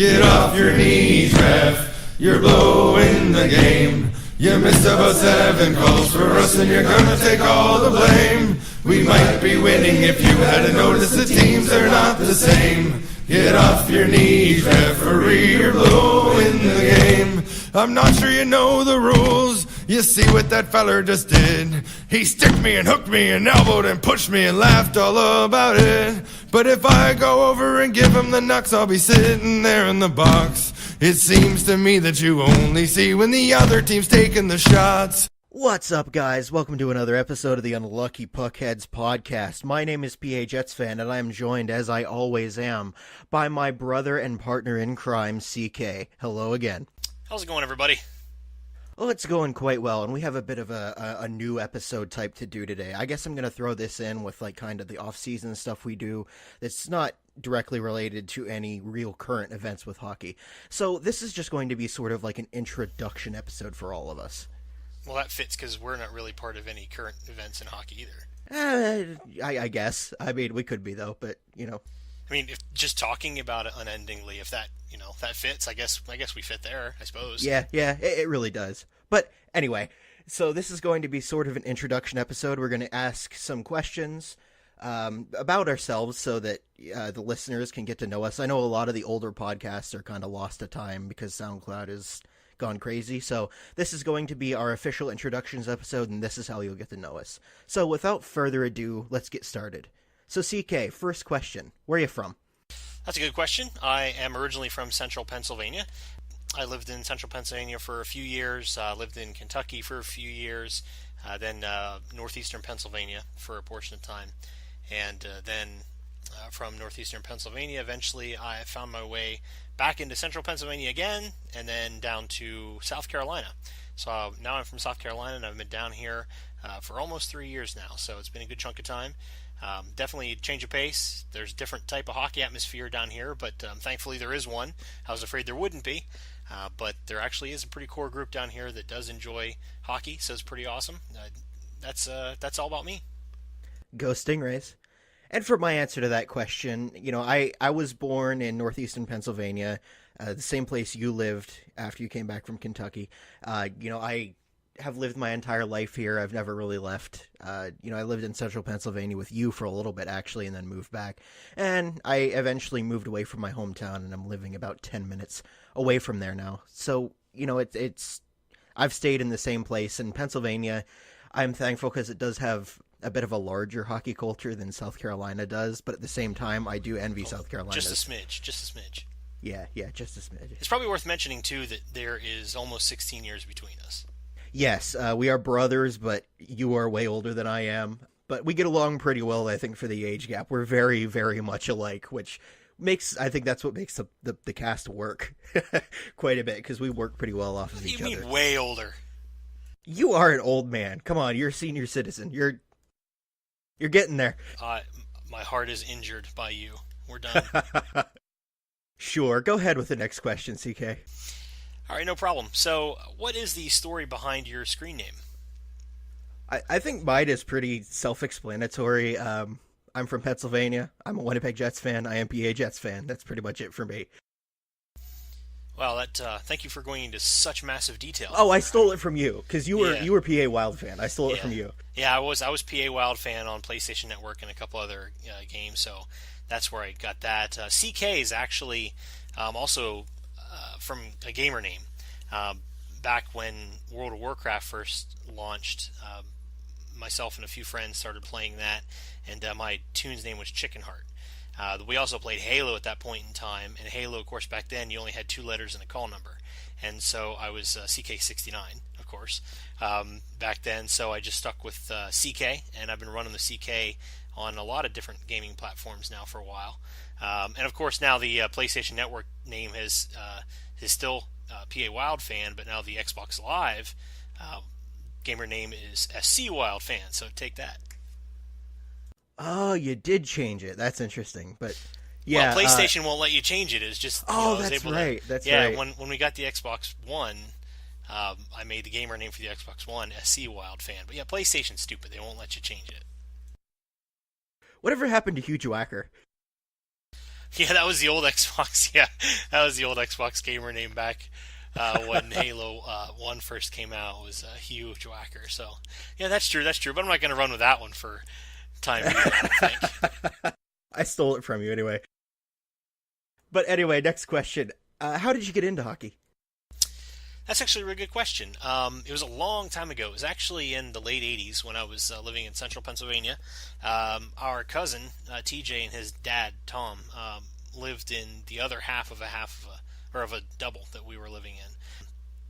Get off your knees, ref. You're blowing the game. You missed about 7 calls for us and you're gonna take all the blame. We might be winning if you hadn't noticed the teams are not the same. Get off your knees, referee, you're blowing the game. I'm not sure you know the rules. You see what that feller just did? He sticked me and hooked me and elbowed and pushed me and laughed all about it. But if I go over and give him the knucks, I'll be sitting there in the box. It seems to me that you only see when the other team's taking the shots. What's up, guys? Welcome to another episode of the Unlucky Puckheads podcast. My name is PA Jetsfan, and I am joined, as I always am, by my brother and partner in crime, CK. Hello again. How's it going, everybody? Well, it's going quite well, and we have a bit of a new episode type to do today. I guess I'm going to throw this in with kind of the off-season stuff we do that's not directly related to any real current events with hockey. So this is just going to be sort of like an introduction episode for all of us. Well, that fits because we're not really part of any current events in hockey either. I guess. I mean, we could be, though, but, you know. I mean, if just talking about it unendingly, if that, that fits, I guess we fit there, I suppose. Yeah, it really does. But anyway, so this is going to be sort of an introduction episode. We're going to ask some questions about ourselves so that the listeners can get to know us. I know a lot of the older podcasts are kind of lost to time because SoundCloud has gone crazy. So this is going to be our official introductions episode, and this is how you'll get to know us. So without further ado, let's get started. So CK, first question. Where are you from? That's a good question. I am originally from central Pennsylvania. I lived in central Pennsylvania for a few years, lived in Kentucky for a few years, then northeastern Pennsylvania for a portion of time. And then from northeastern Pennsylvania, eventually I found my way back into central Pennsylvania again, and then down to South Carolina. So now I'm from South Carolina, and I've been down here for almost 3 years now. So it's been a good chunk of time. Definitely a change of pace. There's a different type of hockey atmosphere down here, but thankfully there is one. I was afraid there wouldn't be, but there actually is a pretty core group down here that does enjoy hockey, so it's pretty awesome. That's all about me. Go Stingrays. And for my answer to that question, I was born in northeastern Pennsylvania, the same place you lived after you came back from Kentucky. I have lived my entire life here. I've never really left. I lived in central Pennsylvania with you for a little bit, actually, and then moved back. And I eventually moved away from my hometown, and I'm living about 10 minutes away from there now. So, I've stayed in the same place. In Pennsylvania, I'm thankful because it does have a bit of a larger hockey culture than South Carolina does, but at the same time, I do envy South Carolina. Just a smidge. Yeah, just a smidge. It's probably worth mentioning, too, that there is almost 16 years between us. Yes, we are brothers, but you are way older than I am. But we get along pretty well, I think, for the age gap. We're very, very much alike, which that's what makes the cast work quite a bit, because we work pretty well off of each other. You mean way older? You are an old man. Come on, you're a senior citizen. You're getting there. My heart is injured by you. We're done. Sure, go ahead with the next question, CK. All right, no problem. So, what is the story behind your screen name? I think mine is pretty self-explanatory. I'm from Pennsylvania. I'm a Winnipeg Jets fan. I am PA Jets fan. That's pretty much it for me. Well, thank you for going into such massive detail. Oh, I stole it from you because you were PA Wild fan. I stole it from you. Yeah, I was PA Wild fan on PlayStation Network and a couple other games, so that's where I got that. CK is actually also from a gamer name. Back when World of Warcraft first launched, myself and a few friends started playing that, and my tune's name was Chickenheart. We also played Halo at that point in time, and Halo, of course, back then you only had 2 letters and a call number, and so I was CK69, of course, back then. So I just stuck with CK, and I've been running the CK on a lot of different gaming platforms now for a while. And of course, now the PlayStation Network name is still PA Wild Fan, but now the Xbox Live gamer name is SC Wild Fan. So take that. Oh, you did change it. That's interesting. But yeah, well, PlayStation won't let you change it. It's just that's right. That's right. When we got the Xbox One, I made the gamer name for the Xbox One SC Wild Fan. But yeah, PlayStation's stupid. They won't let you change it. Whatever happened to Hugh Jacker? Yeah, that was the old Xbox. Yeah, that was the old Xbox gamer name back when Halo 1 first came out. It was a huge whacker. So, yeah, that's true. That's true. But I'm not going to run with that one for time being, I don't think. I stole it from you anyway. But anyway, next question. How did you get into hockey? That's actually a really good question. It was a long time ago. It was actually in the late 80s when I was living in central Pennsylvania. Our cousin, TJ, and his dad, Tom, lived in the other half of a double that we were living in.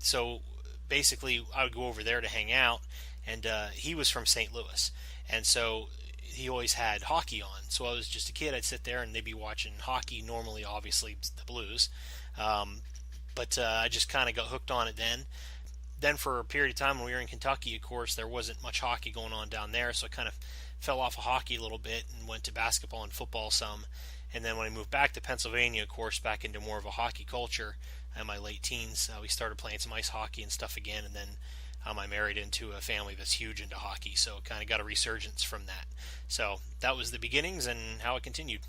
So basically, I would go over there to hang out, and he was from St. Louis. And so he always had hockey on. So I was just a kid. I'd sit there, and they'd be watching hockey, normally, obviously, the Blues. But I just kind of got hooked on it then. Then for a period of time when we were in Kentucky, of course, there wasn't much hockey going on down there, so I kind of fell off of hockey a little bit and went to basketball and football some. And then when I moved back to Pennsylvania, of course, back into more of a hockey culture in my late teens, we started playing some ice hockey and stuff again. And then I married into a family that's huge into hockey, so kind of got a resurgence from that. So that was the beginnings and how it continued.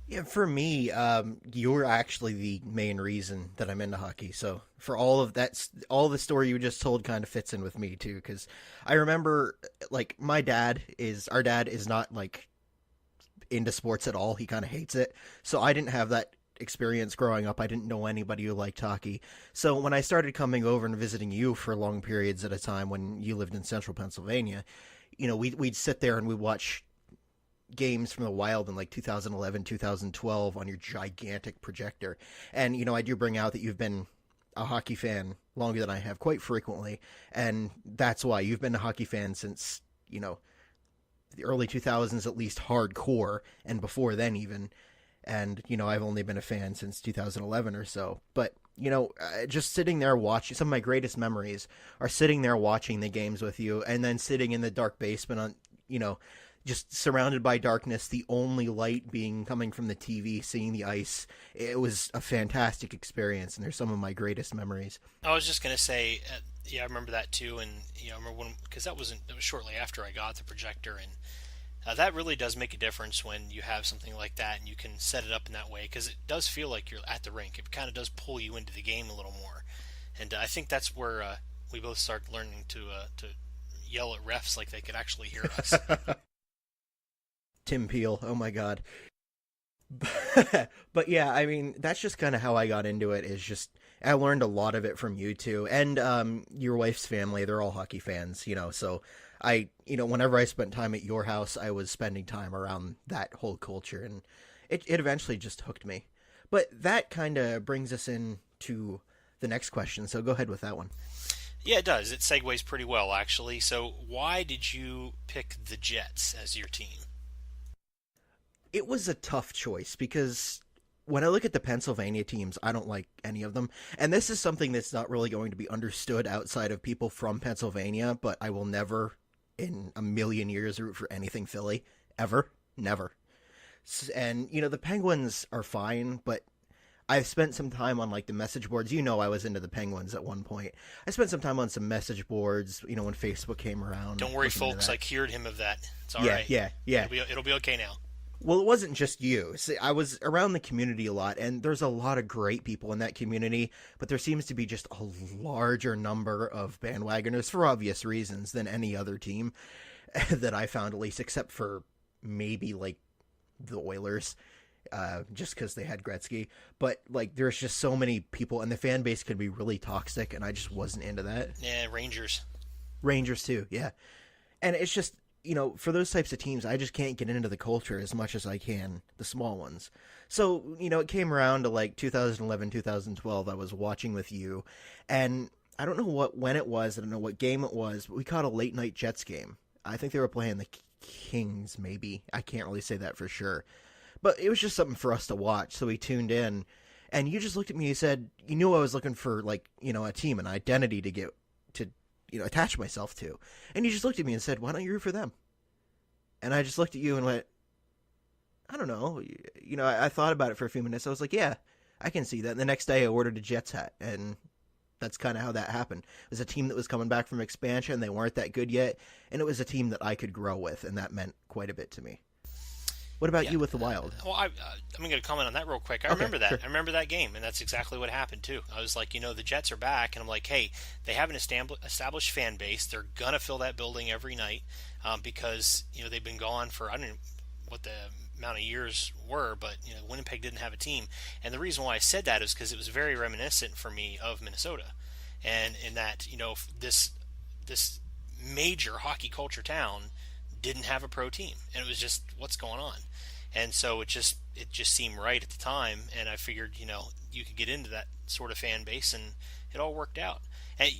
Yeah, for me, you were actually the main reason that I'm into hockey. So for all of that, all the story you just told kind of fits in with me too. Because I remember, like, our dad is not like into sports at all. He kind of hates it. So I didn't have that experience growing up. I didn't know anybody who liked hockey. So when I started coming over and visiting you for long periods at a time when you lived in central Pennsylvania, we'd sit there and we'd watch games from the Wild in like 2011, 2012 on your gigantic projector. And, I do bring out that you've been a hockey fan longer than I have, quite frequently. And that's why you've been a hockey fan since, the early 2000s, at least hardcore, and before then even. And, I've only been a fan since 2011 or so. But, just sitting there watching, some of my greatest memories are sitting there watching the games with you and then sitting in the dark basement on, just surrounded by darkness, the only light being coming from the TV, seeing the ice. It was a fantastic experience, and they're some of my greatest memories. I was just gonna say, yeah, I remember that too, and I remember because that was shortly after I got the projector, and that really does make a difference when you have something like that and you can set it up in that way, because it does feel like you're at the rink. It kind of does pull you into the game a little more, and I think that's where we both start learning to yell at refs like they could actually hear us. Tim Peel, oh my god. But yeah, I mean, that's just kind of how I got into it. Is just I learned a lot of it from you two, and your wife's family. They're all hockey fans, so whenever I spent time at your house, I was spending time around that whole culture, and it eventually just hooked me. But that kind of brings us into the next question, so go ahead with that one. Yeah, it does. It segues pretty well, actually. So why did you pick the Jets as your team? It was a tough choice because when I look at the Pennsylvania teams, I don't like any of them. And this is something that's not really going to be understood outside of people from Pennsylvania, but I will never in a million years root for anything Philly. Ever. Never. And, the Penguins are fine, but I've spent some time on like the message boards. I was into the Penguins at one point. I spent some time on some message boards, when Facebook came around. Don't worry, folks. I cured him of that. It's all right. Yeah. It'll be okay now. Well, it wasn't just you. See, I was around the community a lot, and there's a lot of great people in that community, but there seems to be just a larger number of bandwagoners for obvious reasons than any other team that I found, at least, except for maybe, like, the Oilers, just because they had Gretzky. But, like, there's just so many people, and the fan base could be really toxic, and I just wasn't into that. Yeah, Rangers. Rangers, too, yeah. And it's just... for those types of teams, I just can't get into the culture as much as I can the small ones. So, it came around to like 2011, 2012, I was watching with you, and I don't know when it was, I don't know what game it was, but we caught a late night Jets game. I think they were playing the Kings, maybe. I can't really say that for sure. But it was just something for us to watch, so we tuned in, and you just looked at me and said, you knew I was looking for, like, a team, an identity to get to attach myself to. And you just looked at me and said, why don't you root for them? And I just looked at you and went, I don't know. I thought about it for a few minutes. I was like, yeah, I can see that. And the next day I ordered a Jets hat, and that's kind of how that happened. It was a team that was coming back from expansion. They weren't that good yet, and it was a team that I could grow with, and that meant quite a bit to me. What about Yeah. you with the Wild? Well, I'm going to comment on that real quick. I Okay, remember that. sure. I remember that game, and that's exactly what happened too. I was like, the Jets are back, and I'm like, hey, they have an established fan base. They're gonna fill that building every night because they've been gone for I don't know what the amount of years were, but Winnipeg didn't have a team, and the reason why I said that is because it was very reminiscent for me of Minnesota, and in that this major hockey culture town didn't have a pro team, and it was just what's going on, and so it just seemed right at the time, and I figured you could get into that sort of fan base, and it all worked out. And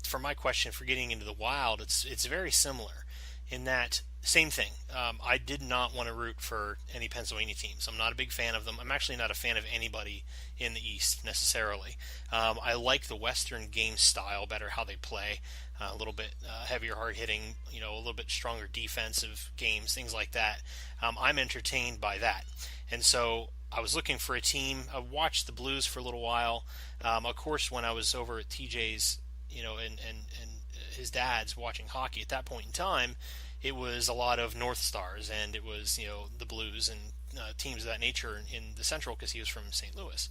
for my question for getting into the Wild, it's very similar in that same thing. I did not want to root for any Pennsylvania teams. I'm not a big fan of them. I'm actually not a fan of anybody in the East necessarily. I like the Western game style better, how they play. A little bit heavier, hard hitting, a little bit stronger defensive games, things like that. I'm entertained by that. And so I was looking for a team. I watched the Blues for a little while. Of course, when I was over at TJ's, and his dad's watching hockey at that point in time, it was a lot of North Stars, and it was the Blues and teams of that nature in the Central because he was from St. Louis,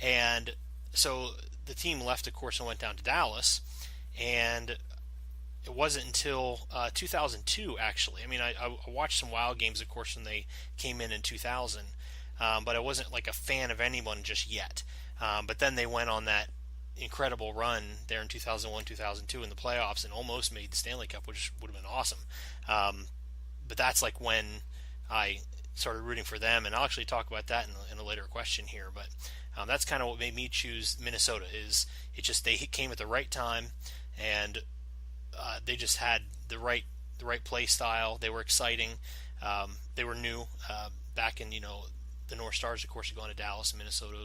and so the team left, of course, and went down to Dallas, and it wasn't until 2002 actually. I mean, I watched some Wild games, of course, when they came in 2000, but I wasn't like a fan of anyone just yet. But then they went on that incredible run there in 2001, 2002 in the playoffs and almost made the Stanley Cup, which would have been awesome. But that's like when I started rooting for them, and I'll actually talk about that in a later question here. But that's kind of what made me choose Minnesota. Is it just they came at the right time, and they just had the right play style. They were exciting. They were new back in the North Stars, of course, had gone to Dallas, and Minnesota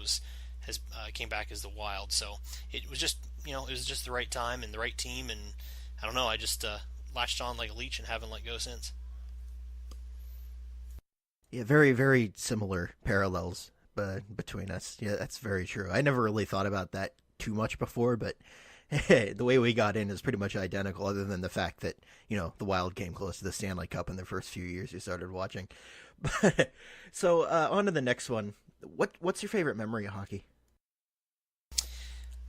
has came back as the Wild. So it was just it was just the right time and the right team, and I don't know. I just latched on like a leech and haven't let go since. Yeah, very, very similar parallels between us. Yeah, that's very true. I never really thought about that too much before, but the way we got in is pretty much identical, other than the fact that, the Wild came close to the Stanley Cup in the first few years you started watching. So, on to the next one. What's your favorite memory of hockey?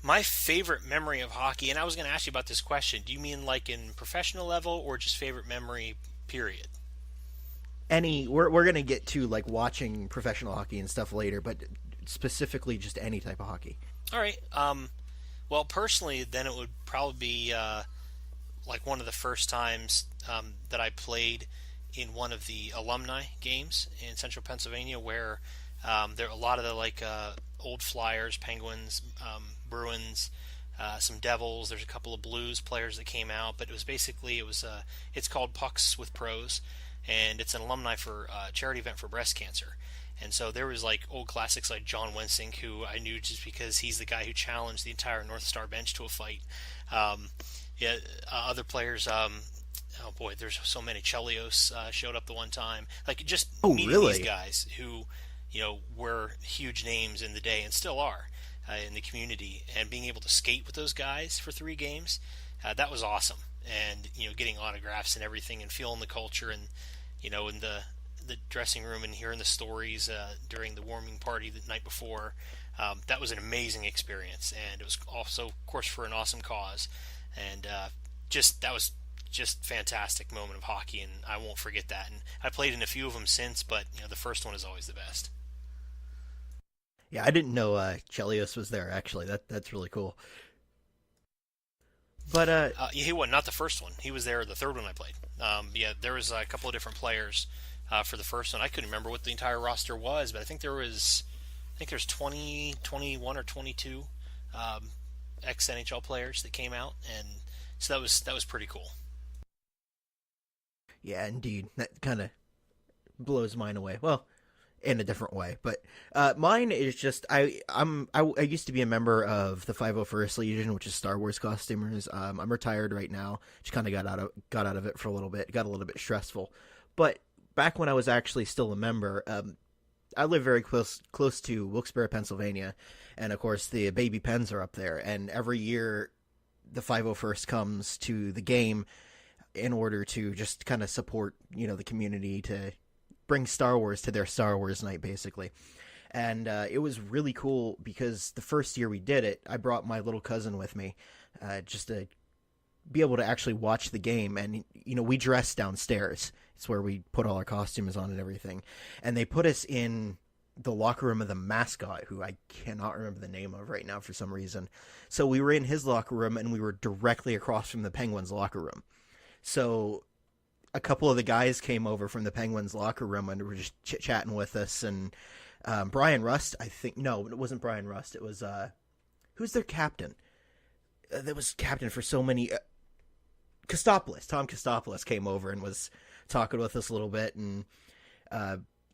My favorite memory of hockey, and I was going to ask you about this question. Do you mean like in professional level or just favorite memory, period? We're gonna get to like watching professional hockey and stuff later, but specifically just any type of hockey. All right. Well, personally, then it would probably be like one of the first times that I played in one of the alumni games in Central Pennsylvania, where there are a lot of the old Flyers, Penguins, Bruins, some Devils. There's a couple of Blues players that came out, but it's called Pucks with Pros, and it's an alumni for charity event for breast cancer. And so there was like old classics like John Wensink, who I knew just because he's the guy who challenged the entire North Star bench to a fight. Other players. Oh boy, there's so many. Chelios showed up the one time. Like just meeting Really? these guys who, were huge names in the day and still are in the community, and being able to skate with those guys for 3 games, that was awesome. And getting autographs and everything, and feeling the culture, and in the dressing room and hearing the stories during the warming party the night before. That was an amazing experience, and it was also, of course, for an awesome cause, and that was just fantastic moment of hockey, and I won't forget that. And I played in a few of them since, but the first one is always the best. Yeah, I didn't know Chelios was there. Actually, that's really cool. But He was not the first one. He was there the third one I played. There was a couple of different players for the first one. I couldn't remember what the entire roster was, but I think there's 20, 21, or 22 ex NHL players that came out, and so that was pretty cool. yeah, indeed, that kind of blows mine away. Well, in a different way, but mine is just I used to be a member of the 501st Legion, which is Star Wars costumers. I'm retired right now. Just kind of got out of it for a little bit. Got a little bit stressful, but back when I was actually still a member, I live very close to Wilkes-Barre, Pennsylvania, and of course the baby Pens are up there. And every year, the 501st comes to the game in order to just kind of support the community, to bring Star Wars to their Star Wars night, basically. And it was really cool because the first year we did it, I brought my little cousin with me just to be able to actually watch the game. And, we dressed downstairs. It's where we put all our costumes on and everything. And they put us in the locker room of the mascot, who I cannot remember the name of right now for some reason. So we were in his locker room, and we were directly across from the Penguins locker room. So a couple of the guys came over from the Penguins locker room and were just chit-chatting with us. And Brian Rust, I think, no, it wasn't Brian Rust. It was, who's their captain? That was captain for so many, Kostopoulos. Tom Kostopoulos came over and was talking with us a little bit. And,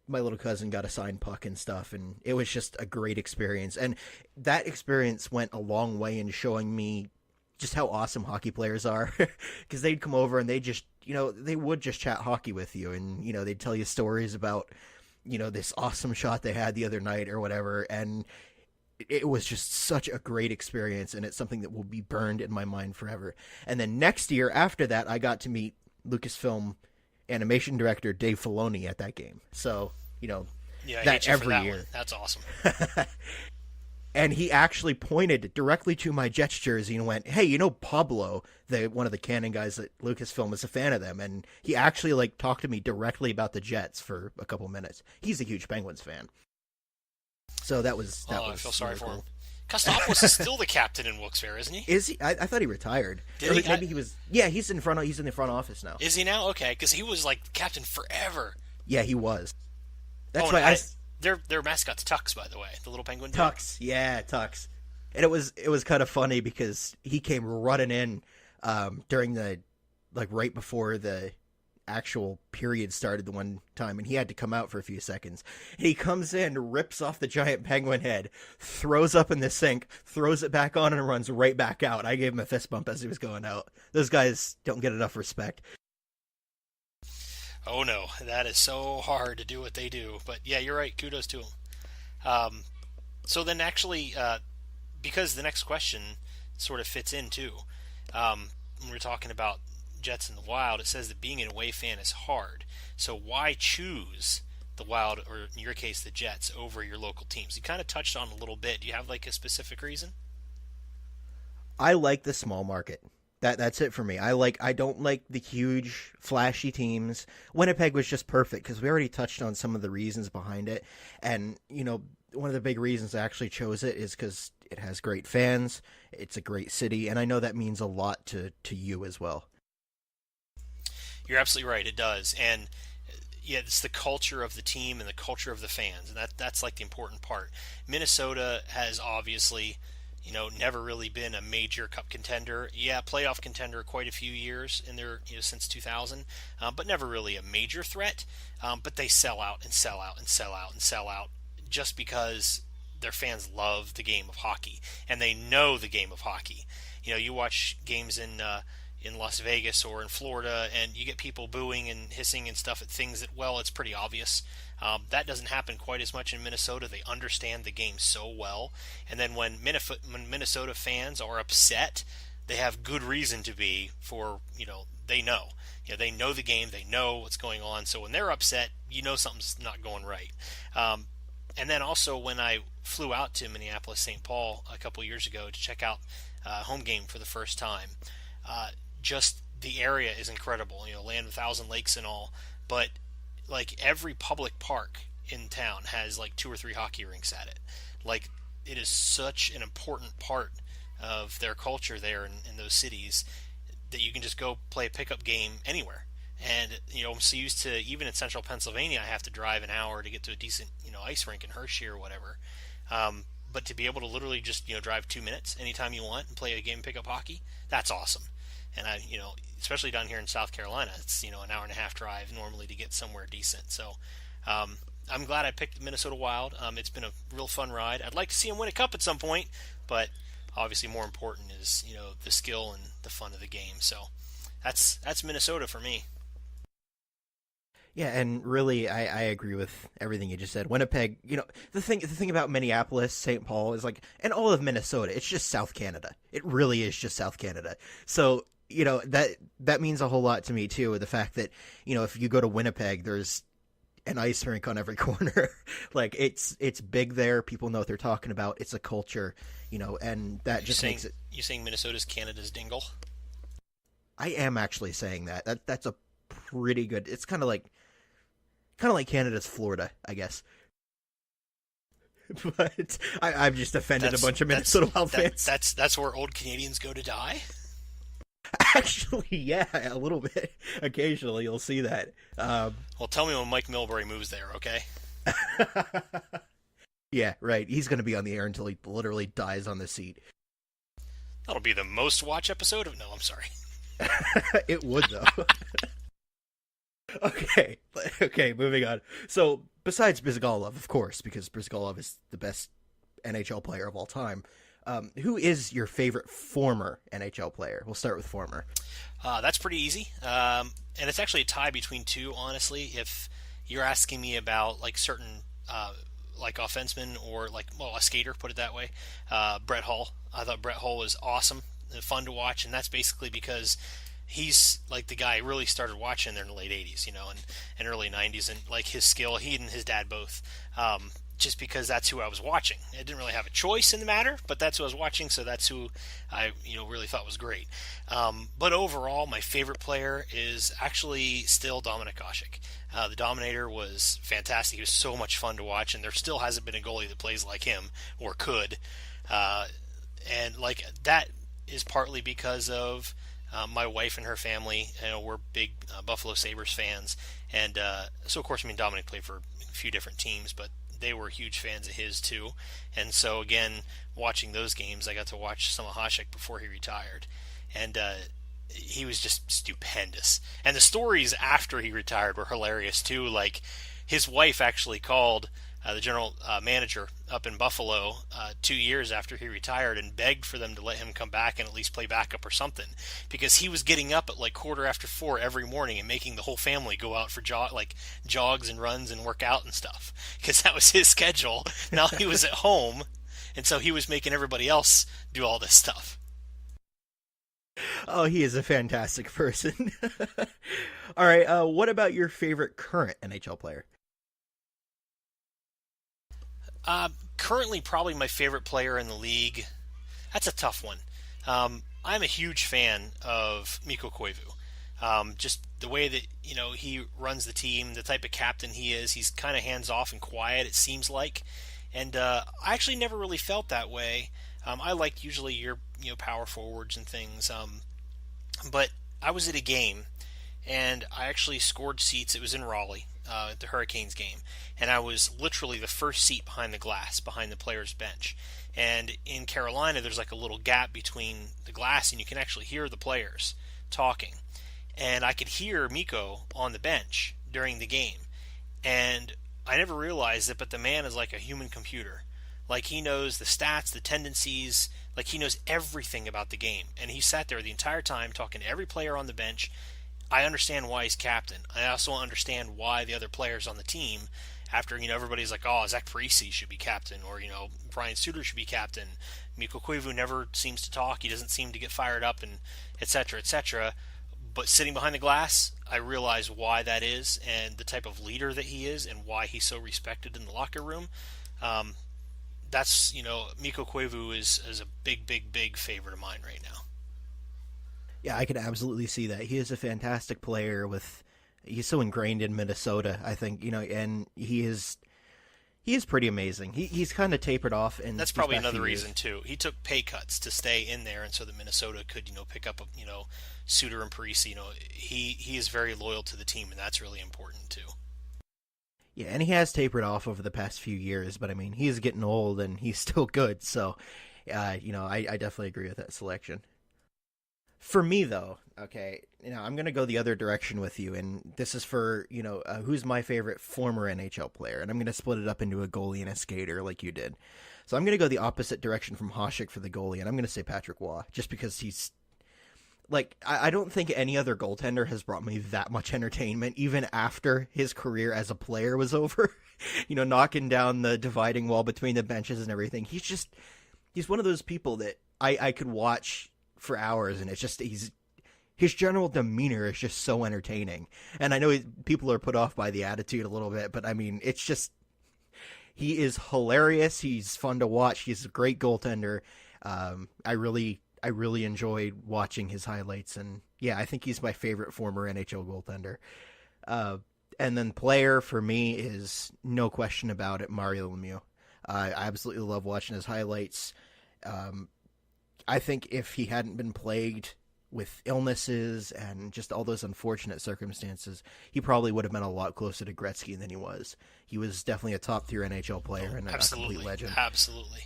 my little cousin got a signed puck and stuff, and it was just a great experience. And that experience went a long way in showing me just how awesome hockey players are, because they'd come over and they just, they would just chat hockey with you, and, they'd tell you stories about, this awesome shot they had the other night or whatever. And it was just such a great experience, and it's something that will be burned in my mind forever. And then next year after that, I got to meet Lucasfilm animation director Dave Filoni at that game. So, that every year. One. That's awesome. And he actually pointed directly to my Jets jersey and went, "Hey, Pablo, one of the canon guys at Lucasfilm, is a fan of them." And he actually talked to me directly about the Jets for a couple minutes. He's a huge Penguins fan. So that was I feel sorry really for cool. him. Kostopoulos is still the captain in Wilkes-Barre, isn't he? Is he? I thought he retired. Did he? Maybe he was. Yeah, he's in the front office now. Is he now? Okay, because he was captain forever. Yeah, he was. That's why their mascot's Tux, by the way, the little penguin. Tux, yeah, Tux. And it was kind of funny because he came running in during the right before the actual period started the one time, and he had to come out for a few seconds. And he comes in, rips off the giant penguin head, throws up in the sink, throws it back on, and runs right back out. I gave him a fist bump as he was going out. Those guys don't get enough respect. Oh no, that is so hard to do what they do. But yeah, you're right. Kudos to them. So then actually, because the next question sort of fits in too, when we're talking about Jets in the Wild, it says that being an away fan is hard. So why choose the Wild, or in your case, the Jets, over your local teams? You kind of touched on a little bit. Do you have a specific reason? I like the small market. That's it for me. I don't like the huge, flashy teams. Winnipeg was just perfect because we already touched on some of the reasons behind it. And, one of the big reasons I actually chose it is because it has great fans, it's a great city, and I know that means a lot to you as well. You're absolutely right, it does. And yeah, it's the culture of the team and the culture of the fans, and that's the important part. Minnesota has obviously never really been a major cup contender. Yeah, playoff contender quite a few years in their since 2000, but never really a major threat. But they sell out and sell out and sell out and sell out just because their fans love the game of hockey and they know the game of hockey. You watch games in Las Vegas or in Florida, and you get people booing and hissing and stuff at things that, well, it's pretty obvious. That doesn't happen quite as much in Minnesota. They understand the game so well. And then when Minnesota fans are upset, they have good reason to be for, they know. They know the game. They know what's going on. So when they're upset, something's not going right. And then also when I flew out to Minneapolis, St. Paul a couple years ago to check out a home game for the first time, just the area is incredible. Land of 1,000 lakes and all. But every public park in town has 2 or 3 hockey rinks at it. It is such an important part of their culture there in those cities that you can just go play a pickup game anywhere. And I'm so used to, even in central Pennsylvania, I have to drive an hour to get to a decent ice rink in Hershey or whatever. But to be able to literally just drive 2 minutes anytime you want and play a game and pick up hockey, that's awesome. And I, especially down here in South Carolina, it's an hour and a half drive normally to get somewhere decent. So I'm glad I picked the Minnesota Wild. It's been a real fun ride. I'd like to see them win a cup at some point, but obviously more important is the skill and the fun of the game. So that's Minnesota for me. Yeah, and really, I agree with everything you just said. Winnipeg, the thing about Minneapolis, St. Paul is and all of Minnesota, it's just South Canada. It really is just South Canada. So, that means a whole lot to me too. The fact that, if you go to Winnipeg, an ice rink on every corner. Like it's big there. People know what they're talking about. It's a culture, and that just makes it. You saying Minnesota's Canada's Dingle? I am actually saying that. That's a pretty good. It's kind of like Canada's Florida, I guess. But I've just offended a bunch of Minnesota Wild fans. That's where old Canadians go to die. Actually, yeah, a little bit. Occasionally, you'll see that. Well, tell me when Mike Milbury moves there, okay? Yeah, right. He's going to be on the air until he literally dies on the seat. That'll be the most watched episode of... No, I'm sorry. It would, though. Okay, moving on. So, besides Brizgalov, of course, because Brizgalov is the best NHL player of all time, who is your favorite former NHL player? We'll start with former. That's pretty easy. And it's actually a tie between two, honestly. If you're asking me about like certain like offenseman or a skater, put it that way, Brett Hull. I thought Brett Hull was awesome and fun to watch, and that's basically because he's like the guy I really started watching there in the late 80s, and early 90s, and like his skill, he and his dad both. Just because that's who I was watching. I didn't really have a choice in the matter, but that's who I was watching, so that's who I really thought was great. But overall, my favorite player is actually still Dominik Hasek. The Dominator was fantastic. He was so much fun to watch, and there still hasn't been a goalie that plays like him, or could. And like that is partly because of my wife and her family. We're big Buffalo Sabres fans, and so of course, Dominic played for a few different teams, but they were huge fans of his too. And so again, watching those games, I got to watch some of Hasek before he retired, and he was just stupendous. And the stories after he retired were hilarious too. Like his wife actually called the general manager up in Buffalo 2 years after he retired and begged for them to let him come back and at least play backup or something, because he was getting up at like 4:15 every morning and making the whole family go out for jogs and runs and work out and stuff, because that was his schedule. Now he was at home, and so he was making everybody else do all this stuff. Oh, he is a fantastic person. All right, what about your favorite current NHL player? Currently, probably my favorite player in the league. That's a tough one. I'm a huge fan of Mikko Koivu. Just the way that he runs the team, the type of captain he is. He's kind of hands off and quiet, it seems like. And I actually never really felt that way. I liked usually your power forwards and things. But I was at a game, and I actually scored seats. It was in Raleigh. At the Hurricanes game, and I was literally the first seat behind the glass, behind the players' bench. And in Carolina, there's like a little gap between the glass, and you can actually hear the players talking. And I could hear Mikko on the bench during the game, and I never realized it, but the man is like a human computer. Like, he knows the stats, the tendencies, like he knows everything about the game. And he sat there the entire time talking to every player on the bench. I understand why he's captain. I also understand why the other players on the team, after everybody's like, oh, Zach Parise should be captain, or Brian Suter should be captain. Mikko Koivu never seems to talk. He doesn't seem to get fired up, and et cetera, et cetera. But sitting behind the glass, I realize why that is, and the type of leader that he is, and why he's so respected in the locker room. That's Mikko Koivu is a big, big, big favorite of mine right now. Yeah, I could absolutely see that. He is a fantastic player. He's so ingrained in Minnesota, I think, and he is pretty amazing. He's kind of tapered off, and that's probably another reason too. He took pay cuts to stay in there, and so that Minnesota could pick up Suter and Parise. He is very loyal to the team, and that's really important too. Yeah, and he has tapered off over the past few years, but I mean, he's getting old and he's still good. So, I definitely agree with that selection. For me, though, okay, I'm going to go the other direction with you, and this is for, who's my favorite former NHL player, and I'm going to split it up into a goalie and a skater like you did. So I'm going to go the opposite direction from Hasek for the goalie, and I'm going to say Patrick Waugh, just because he's, I don't think any other goaltender has brought me that much entertainment, even after his career as a player was over, knocking down the dividing wall between the benches and everything. He's one of those people that I could watch for hours, and it's just his general demeanor is just so entertaining. And I know people are put off by the attitude a little bit, but I mean, it's just, he is hilarious. He's fun to watch. He's a great goaltender. I really enjoyed watching his highlights, and yeah, I think he's my favorite former NHL goaltender. And then player for me is no question about it, Mario Lemieux. I absolutely love watching his highlights. I think if he hadn't been plagued with illnesses and just all those unfortunate circumstances, he probably would have been a lot closer to Gretzky than he was. He was definitely a top-tier NHL player and a complete legend. Absolutely.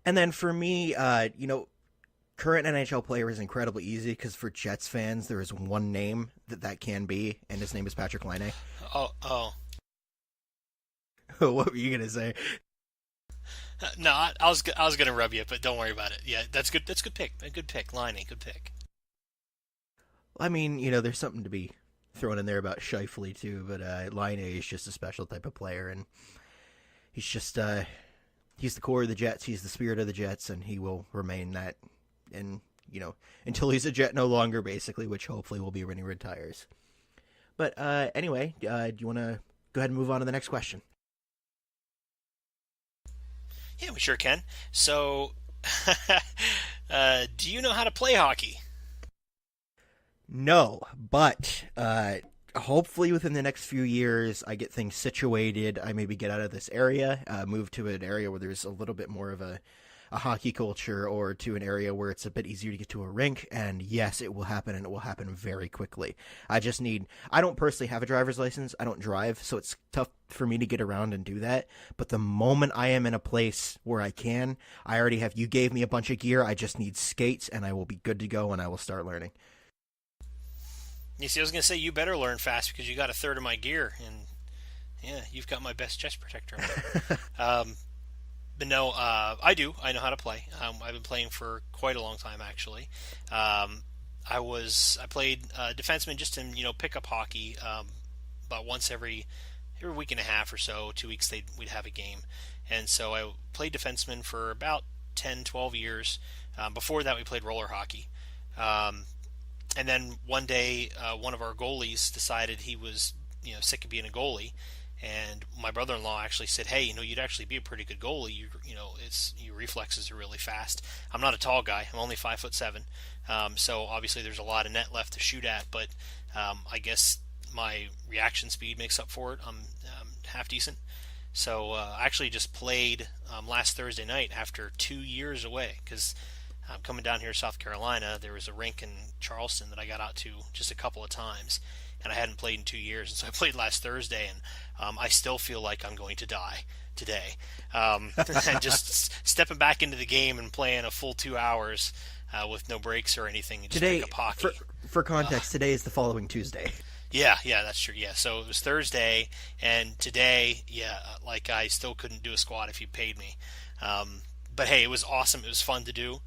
And then for me, current NHL player is incredibly easy because for Jets fans, there is one name that can be, and his name is Patrick Laine. Oh. What were you going to say? No, I was gonna rub you, but don't worry about it. Yeah, that's good. That's a good pick. A good pick. Laine, good pick. I mean, there's something to be thrown in there about Scheifele too, but Laine is just a special type of player, and he's just he's the core of the Jets. He's the spirit of the Jets, and he will remain that. And until he's a Jet no longer, basically, which hopefully will be when he retires. But anyway, do you want to go ahead and move on to the next question? Yeah, we sure can. So, do you know how to play hockey? No, but hopefully within the next few years, I get things situated. I maybe get out of this area, move to an area where there's a little bit more of a hockey culture, or to an area where it's a bit easier to get to a rink, and yes, it will happen, and it will happen very quickly. I don't personally have a driver's license. I don't drive, so it's tough for me to get around and do that. But the moment I am in a place where I already have, you gave me a bunch of gear, I just need skates, and I will be good to go, and I will start learning. You see, I was going to say, you better learn fast because you got a third of my gear, and yeah, you've got my best chest protector on. But no, I do. I know how to play. I've been playing for quite a long time, actually. I played defenseman just in pickup hockey. About once every week and a half or so, 2 weeks we'd have a game, and so I played defenseman for about 10, 12 years. Before that, we played roller hockey, and then one day, one of our goalies decided he was sick of being a goalie. And my brother-in-law actually said, "Hey, you'd actually be a pretty good goalie. Your reflexes are really fast." I'm not a tall guy. I'm only 5'7", so obviously there's a lot of net left to shoot at. But I guess my reaction speed makes up for it. I'm half decent. So I actually just played last Thursday night after 2 years away because I'm coming down here to South Carolina. There was a rink in Charleston that I got out to just a couple of times, and I hadn't played in 2 years. And so I played last Thursday, and I still feel like I'm going to die today. And just stepping back into the game and playing a full 2 hours with no breaks or anything. And just today, pick up hockey. For context, today is the following Tuesday. Yeah, that's true. Yeah, so it was Thursday, and today, like I still couldn't do a squat if you paid me. But hey, it was awesome. It was fun to do.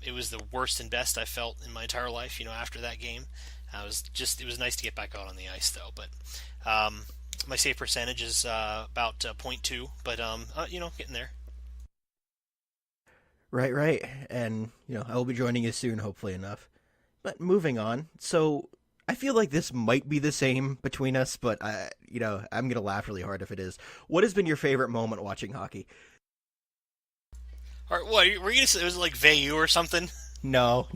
It was the worst and best I felt in my entire life, after that game. It was nice to get back out on the ice, though. But my save percentage is about 0.2, but getting there. Right, and I will be joining you soon, hopefully enough. But moving on, so I feel like this might be the same between us, but I'm gonna laugh really hard if it is. What has been your favorite moment watching hockey? All right, what were you gonna say? It was like Veilleux or something? No.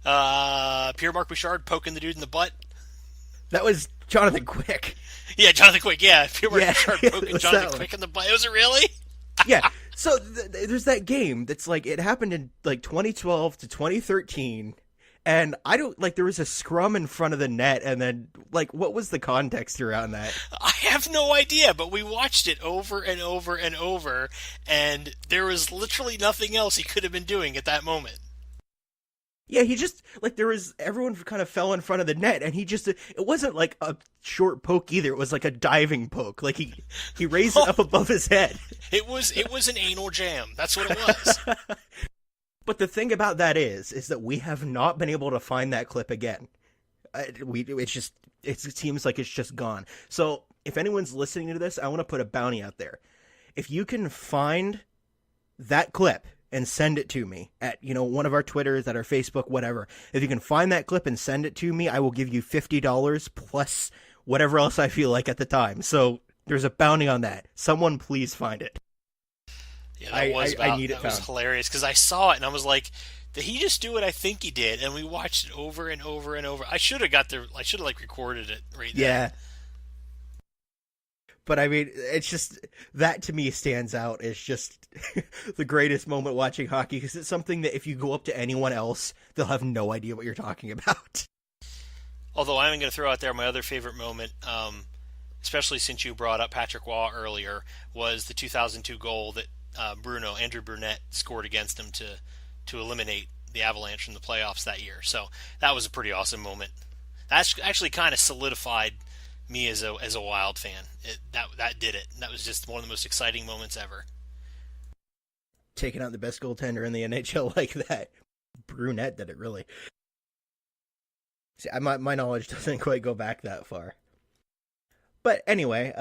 Pierre-Marc Bouchard poking the dude in the butt. That was Jonathan Quick. Yeah, Jonathan Quick. Yeah, Pierre-Marc Bouchard poking Jonathan Quick in the butt. Was it really? Yeah. So there's that game that's like it happened in like 2012 to 2013, and I don't there was a scrum in front of the net, and then what was the context around that? I have no idea, but we watched it over and over and over, and there was literally nothing else he could have been doing at that moment. Yeah, he just, everyone kind of fell in front of the net, and it wasn't like a short poke either. It was like a diving poke. He raised it up above his head. It was an anal jam. That's what it was. But the thing about that is that we have not been able to find that clip again. It seems like it's just gone. So if anyone's listening to this, I want to put a bounty out there. If you can find that clip and send it to me at, one of our Twitters, at our Facebook, whatever. If you can find that clip and send it to me, I will give you $50 plus whatever else I feel like at the time. So there's a bounty on that. Someone please find it. Yeah, I need it. That was hilarious because I saw it and I was like, did he just do what I think he did? And we watched it over and over and over. I should have recorded it right there. Yeah. But I mean, it's just, that to me stands out as just the greatest moment watching hockey, because it's something that if you go up to anyone else, they'll have no idea what you're talking about. Although I'm going to throw out there my other favorite moment, especially since you brought up Patrick Waugh earlier, was the 2002 goal that Andrew Brunette scored against him to eliminate the Avalanche from the playoffs that year. So that was a pretty awesome moment. That's actually kind of solidified me as a Wild fan. That did it. That was just one of the most exciting moments ever. Taking out the best goaltender in the NHL like that. Brunette did it, really. See, my knowledge doesn't quite go back that far. But anyway,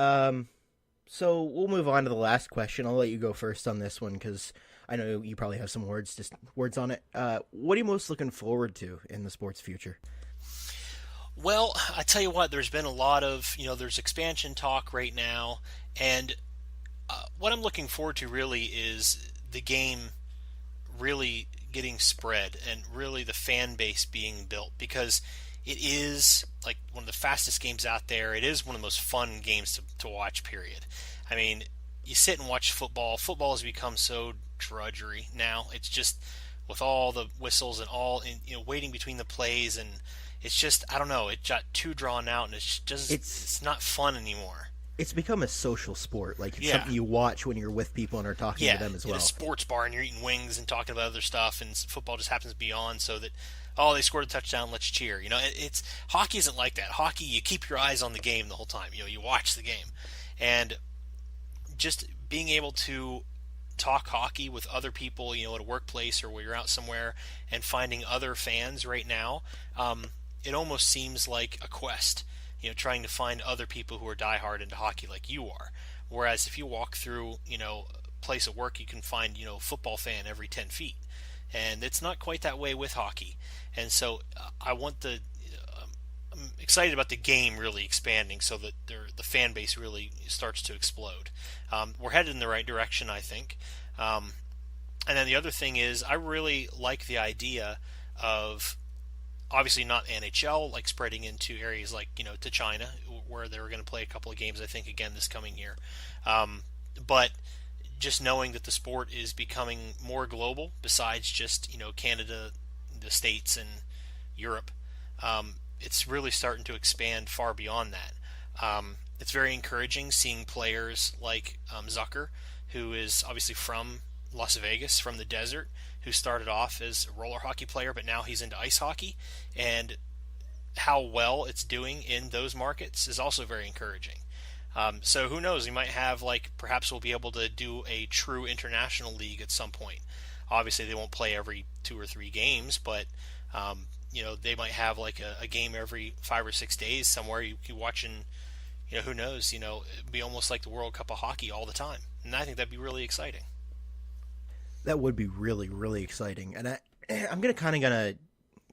so we'll move on to the last question. I'll let you go first on this one because I know you probably have some words on it. What are you most looking forward to in the sport's future? Well, I tell you what, there's been a lot of, there's expansion talk right now, and what I'm looking forward to really is the game really getting spread and really the fan base being built, because it is like one of the fastest games out there. It is one of the most fun games to watch, period. I mean, you sit and watch football. Football has become so drudgery now. It's just with all the whistles and all, waiting between the plays, and it's just, I don't know, it got too drawn out, and it's not fun anymore. It's become a social sport. Like, it's something you watch when you're with people and are talking to them as well. In a sports bar, and you're eating wings and talking about other stuff, and football just happens to be on so that, they scored a touchdown, let's cheer. It's hockey isn't like that. Hockey, you keep your eyes on the game the whole time. You watch the game. And just being able to talk hockey with other people, at a workplace or where you're out somewhere, and finding other fans right now, it almost seems like a quest, trying to find other people who are diehard into hockey like you are. Whereas if you walk through, a place at work, you can find, a football fan every 10 feet. And it's not quite that way with hockey. And so I'm excited about the game really expanding so that the fan base really starts to explode. We're headed in the right direction, I think. And then the other thing is, I really like the idea of, obviously not NHL, like spreading into areas like, to China, where they were going to play a couple of games, I think, again this coming year. But just knowing that the sport is becoming more global, besides just, Canada, the States, and Europe, it's really starting to expand far beyond that. It's very encouraging seeing players like Zucker, who is obviously from Las Vegas, from the desert, who started off as a roller hockey player, but now he's into ice hockey, and how well it's doing in those markets is also very encouraging. So who knows, we might have, perhaps we'll be able to do a true international league at some point. Obviously they won't play every 2 or 3 games, but they might have a game every 5 or 6 days somewhere you can watch, and who knows, it'd be almost like the World Cup of hockey all the time. And I think that'd be really exciting. That would be really, really exciting. And I'm going to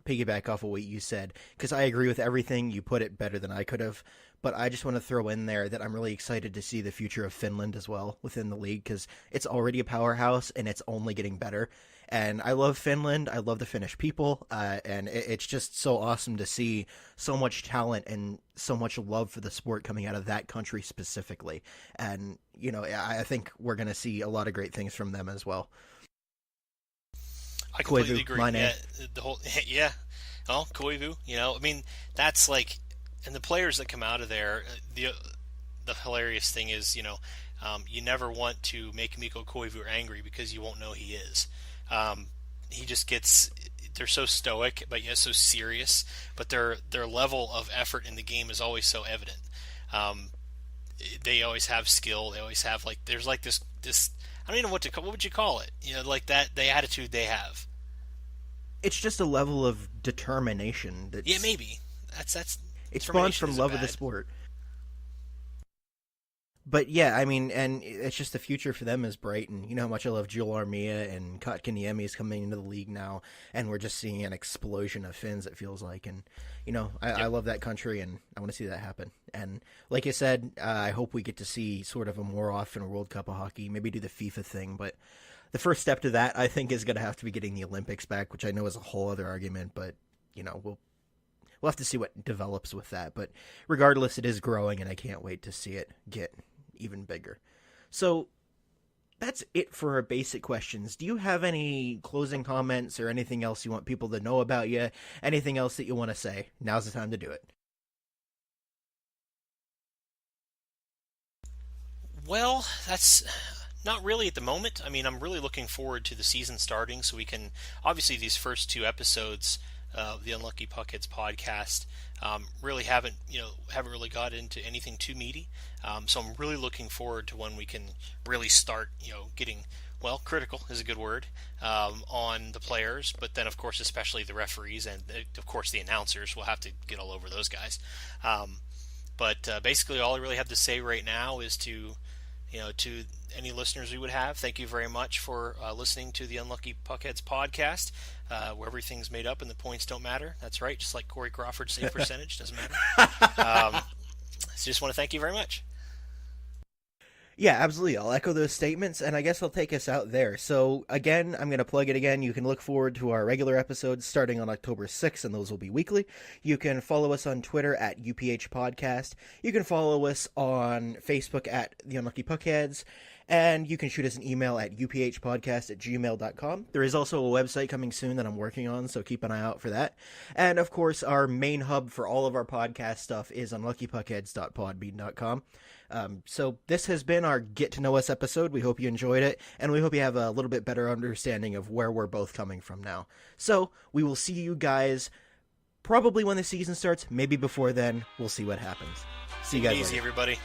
piggyback off of what you said, because I agree with everything. You put it better than I could have. But I just want to throw in there that I'm really excited to see the future of Finland as well within the league, because it's already a powerhouse and it's only getting better. And I love Finland. I love the Finnish people. And it's just so awesome to see so much talent and so much love for the sport coming out of that country specifically. And, I think we're going to see a lot of great things from them as well. I completely agree. Koivu, that's and the players that come out of there, the hilarious thing is, you never want to make Mikko Koivu angry, because you won't know he is. He just they're so stoic, but yet so serious, but their level of effort in the game is always so evident. They always have skill. They always have there's this I don't even know what would you call it? The attitude they have. It's just a level of determination. Yeah, maybe. That's it spawns from love of the sport. But yeah, I mean, and it's just the future for them is bright. And you know how much I love Joel Armia and Kotkaniemi is coming into the league now, and we're just seeing an explosion of Finns. It feels like, and you know, I love that country, and I want to see that happen. And like I said, I hope we get to see sort of a more often World Cup of hockey, maybe do the FIFA thing. But the first step to that, I think, is going to have to be getting the Olympics back, which I know is a whole other argument. But you know, we'll have to see what develops with that. But regardless, it is growing, and I can't wait to see it get even bigger. So that's it for our basic questions. Do you have any closing comments or anything else you want people to know about you? Anything else that you want to say? Now's the time to do it. Well, that's not really at the moment. I mean, I'm really looking forward to the season starting, so we can obviously these first 2 episodes of the Unlucky Puckheads podcast really haven't really got into anything too meaty. So I'm really looking forward to when we can really start getting critical is a good word on the players, but then of course especially the referees and of course the announcers. We'll have to get all over those guys. But basically all I really have to say right now is to any listeners we would have, thank you very much for listening to the Unlucky Puckheads podcast, where everything's made up and the points don't matter. That's right, just like Corey Crawford's save percentage doesn't matter. So just want to thank you very much. Yeah, absolutely. I'll echo those statements, and I guess I'll take us out there. So, again, I'm going to plug it again. You can look forward to our regular episodes starting on October 6th, and those will be weekly. You can follow us on Twitter at UPH Podcast. You can follow us on Facebook at The Unlucky Puckheads, and you can shoot us an email at uphpodcast@gmail.com. There is also a website coming soon that I'm working on, so keep an eye out for that. And, of course, our main hub for all of our podcast stuff is unluckypuckheads.podbean.com. So this has been our Get to Know Us episode. We hope you enjoyed it, and we hope you have a little bit better understanding of where we're both coming from now. So we will see you guys probably when the season starts, maybe before then. We'll see what happens. See you guys later. Easy, everybody.